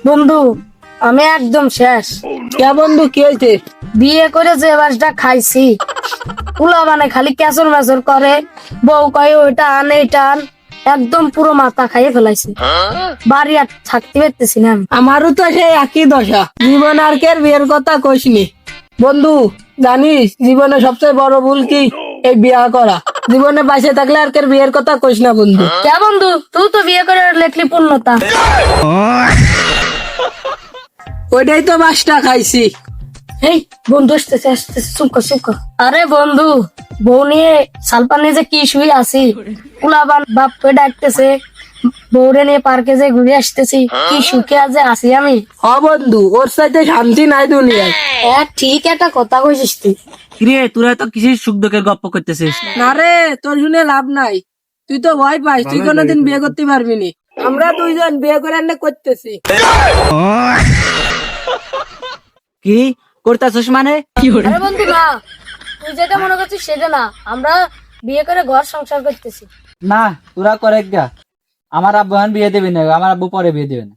বন্ধু আমি একদম শেষ। কে বন্ধু, কি হয়েছে? বিয়ে করে যে বাসটা খাইছি, পোলা মানে খালি ক্যাচর ম্যাচর করে, বউ কয় ওইটা আন এইটা আন, একদম পুরো মাথা খাইয়ে ফেলাইছি। বাড়ি আর থাকতে পারতেছি না আমি। আমারও তো সেই একই দশা। জীবন আর কে বিয়ের কথা কইসনি বন্ধু। জানিস জীবনে সবচেয়ে বড় ভুল কি? এই বিয়া করা। জীবনে বাইসে থাকলে আর কে বিয়ের কথা কইস না বন্ধু। কে বন্ধু, তুই তো বিয়ে করে লেখলি পূর্ণতা। ওইটাই তো বাসটা খাইছি। এই বন্ধু আসতেছে আসতেছে, চুপ কর চুপ কর। আরে বন্ধু, বউ নিয়ে সালপান নিয়ে যে কি শুই আছি, পোলাবান বাপকে ডাকতেছে, বউরে নিয়ে পার্কে যে ঘুরে আসতেছি, কি সুখে আজ আছি আমি। হ বন্ধু, ওর সাথে শান্তি নাই দুনিয়ায়। ঠিক একটা কথা কইছিস তুই। কিরে তোরা তো কিসের সুখ দুঃখের গপ্প করতেছিস? না রে, তোর শুনে লাভ নাই। তুই তো ভয় পাস, তুই কোনোদিন বিয়ে করতে পারবি নি। আমরা দুইজন বিয়ে করে আনলে করতেছি। কি করতেছিস মানে? আরে বন্ধু না, তুই যেটা মনে করছিস সেটা না, আমরা বিয়ে করে ঘর সংসার করতেছি। না তোরা করে গা, আমার আব্বু এখন বিয়ে দেবে না, আমার আব্বু পরে বিয়ে দেবে না।